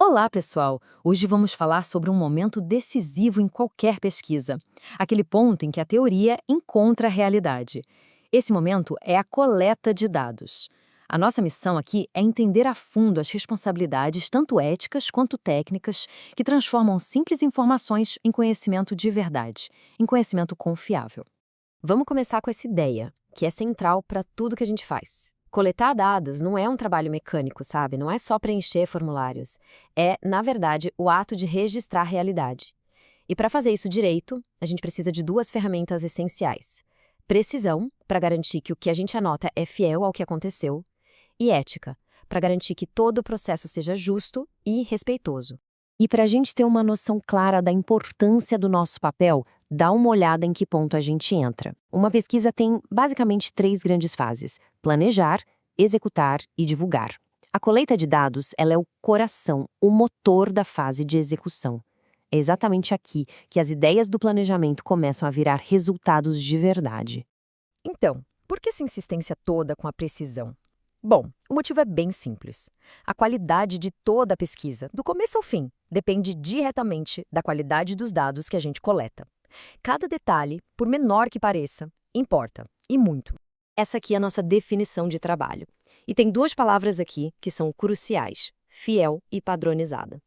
Olá, pessoal! Hoje vamos falar sobre um momento decisivo em qualquer pesquisa. Aquele ponto em que a teoria encontra a realidade. Esse momento é a coleta de dados. A nossa missão aqui é entender a fundo as responsabilidades, tanto éticas quanto técnicas, que transformam simples informações em conhecimento de verdade, em conhecimento confiável. Vamos começar com essa ideia, que é central para tudo que a gente faz. Coletar dados não é um trabalho mecânico, sabe? Não é só preencher formulários. É, na verdade, o ato de registrar a realidade. E para fazer isso direito, a gente precisa de duas ferramentas essenciais. Precisão, para garantir que o que a gente anota é fiel ao que aconteceu, e ética, para garantir que todo o processo seja justo e respeitoso. E para a gente ter uma noção clara da importância do nosso papel, dá uma olhada em que ponto a gente entra. Uma pesquisa tem basicamente 3 grandes fases: planejar, executar e divulgar. A coleta de dados, ela é o coração, o motor da fase de execução. É exatamente aqui que as ideias do planejamento começam a virar resultados de verdade. Então, por que essa insistência toda com a precisão? Bom, o motivo é bem simples. A qualidade de toda a pesquisa, do começo ao fim, depende diretamente da qualidade dos dados que a gente coleta. Cada detalhe, por menor que pareça, importa, e muito. Essa aqui é a nossa definição de trabalho. E tem 2 palavras aqui que são cruciais: fiel e padronizada.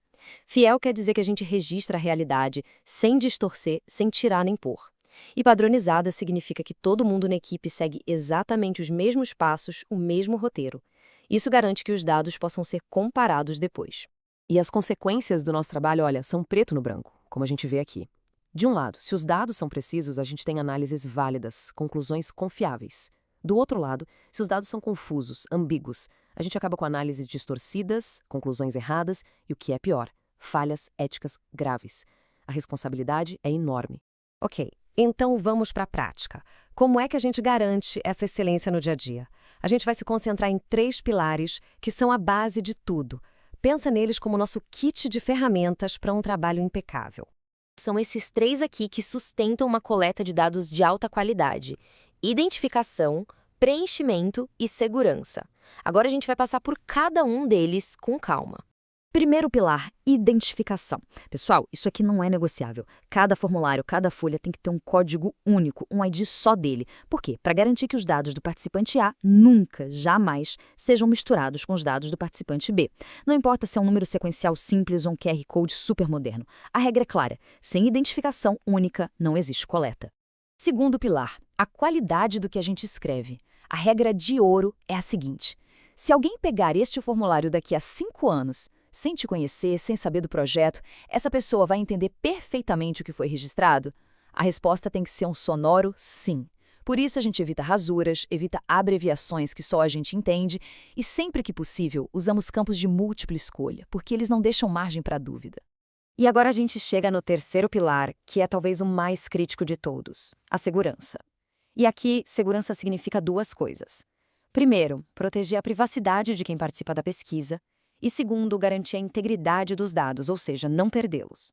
Fiel quer dizer que a gente registra a realidade sem distorcer, sem tirar nem pôr. E padronizada significa que todo mundo na equipe segue exatamente os mesmos passos, o mesmo roteiro. Isso garante que os dados possam ser comparados depois. E as consequências do nosso trabalho, olha, são preto no branco, como a gente vê aqui. De um lado, se os dados são precisos, a gente tem análises válidas, conclusões confiáveis. Do outro lado, se os dados são confusos, ambíguos, a gente acaba com análises distorcidas, conclusões erradas e, o que é pior, falhas éticas graves. A responsabilidade é enorme. Ok, então vamos para a prática. Como é que a gente garante essa excelência no dia a dia? A gente vai se concentrar em 3 pilares que são a base de tudo. Pensa neles como nosso kit de ferramentas para um trabalho impecável. São esses 3 aqui que sustentam uma coleta de dados de alta qualidade: identificação, preenchimento e segurança. Agora a gente vai passar por cada um deles com calma. Primeiro pilar, identificação. Pessoal, isso aqui não é negociável. Cada formulário, cada folha tem que ter um código único, um ID só dele. Por quê? Para garantir que os dados do participante A nunca, jamais, sejam misturados com os dados do participante B. Não importa se é um número sequencial simples ou um QR Code super moderno. A regra é clara: sem identificação única, não existe coleta. Segundo pilar, a qualidade do que a gente escreve. A regra de ouro é a seguinte: se alguém pegar este formulário daqui a 5 anos, sem te conhecer, sem saber do projeto, essa pessoa vai entender perfeitamente o que foi registrado? A resposta tem que ser um sonoro sim. Por isso a gente evita rasuras, evita abreviações que só a gente entende e, sempre que possível, usamos campos de múltipla escolha, porque eles não deixam margem para dúvida. E agora a gente chega no terceiro pilar, que é talvez o mais crítico de todos: a segurança. E aqui, segurança significa 2 coisas. Primeiro, proteger a privacidade de quem participa da pesquisa. E segundo, garantir a integridade dos dados, ou seja, não perdê-los.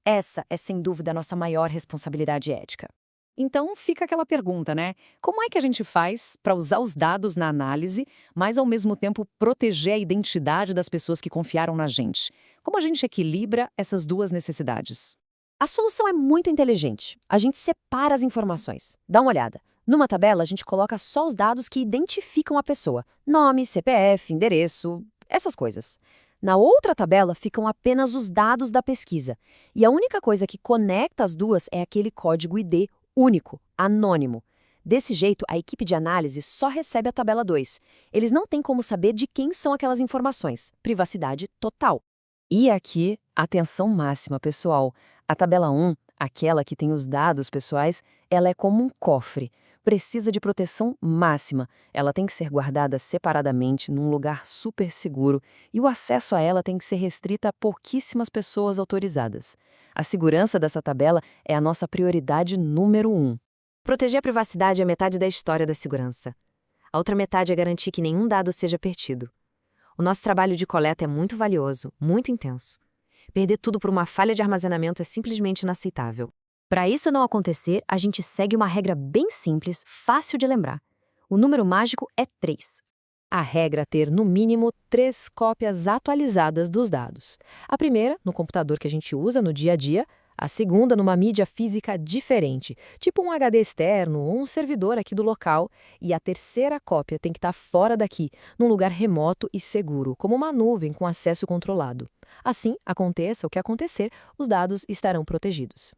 Essa é, sem dúvida, a nossa maior responsabilidade ética. Então fica aquela pergunta, né? Como é que a gente faz para usar os dados na análise, mas ao mesmo tempo proteger a identidade das pessoas que confiaram na gente? Como a gente equilibra essas 2 necessidades? A solução é muito inteligente. A gente separa as informações. Dá uma olhada. Numa tabela, a gente coloca só os dados que identificam a pessoa: nome, CPF, endereço, essas coisas. Na outra tabela ficam apenas os dados da pesquisa. E a única coisa que conecta as duas é aquele código ID único, anônimo. Desse jeito, a equipe de análise só recebe a tabela 2. Eles não têm como saber de quem são aquelas informações. Privacidade total. E aqui, atenção máxima, pessoal. A tabela 1, aquela que tem os dados pessoais, ela é como um cofre. Precisa de proteção máxima. Ela tem que ser guardada separadamente num lugar super seguro e o acesso a ela tem que ser restrito a pouquíssimas pessoas autorizadas. A segurança dessa tabela é a nossa prioridade número 1. Proteger a privacidade é metade da história da segurança. A outra metade é garantir que nenhum dado seja perdido. O nosso trabalho de coleta é muito valioso, muito intenso. Perder tudo por uma falha de armazenamento é simplesmente inaceitável. Para isso não acontecer, a gente segue uma regra bem simples, fácil de lembrar. O número mágico é 3. A regra é ter, no mínimo, 3 cópias atualizadas dos dados. A primeira, no computador que a gente usa no dia a dia, a segunda, numa mídia física diferente, tipo um HD externo ou um servidor aqui do local, e a terceira cópia tem que estar fora daqui, num lugar remoto e seguro, como uma nuvem com acesso controlado. Assim, aconteça o que acontecer, os dados estarão protegidos.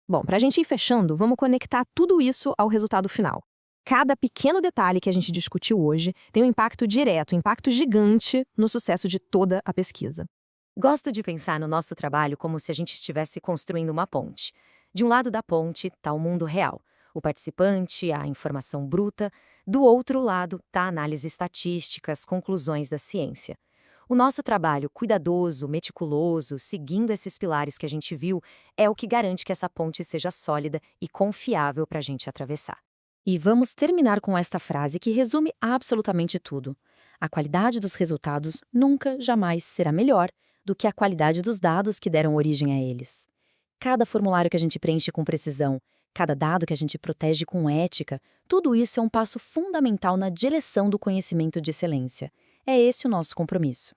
Bom, para a gente ir fechando, vamos conectar tudo isso ao resultado final. Cada pequeno detalhe que a gente discutiu hoje tem um impacto direto, um impacto gigante no sucesso de toda a pesquisa. Gosto de pensar no nosso trabalho como se a gente estivesse construindo uma ponte. De um lado da ponte está o mundo real, o participante, a informação bruta. Do outro lado está a análise estatística, as conclusões da ciência. O nosso trabalho cuidadoso, meticuloso, seguindo esses pilares que a gente viu, é o que garante que essa ponte seja sólida e confiável para a gente atravessar. E vamos terminar com esta frase que resume absolutamente tudo. A qualidade dos resultados nunca, jamais será melhor do que a qualidade dos dados que deram origem a eles. Cada formulário que a gente preenche com precisão, cada dado que a gente protege com ética, tudo isso é um passo fundamental na direção do conhecimento de excelência. É esse o nosso compromisso.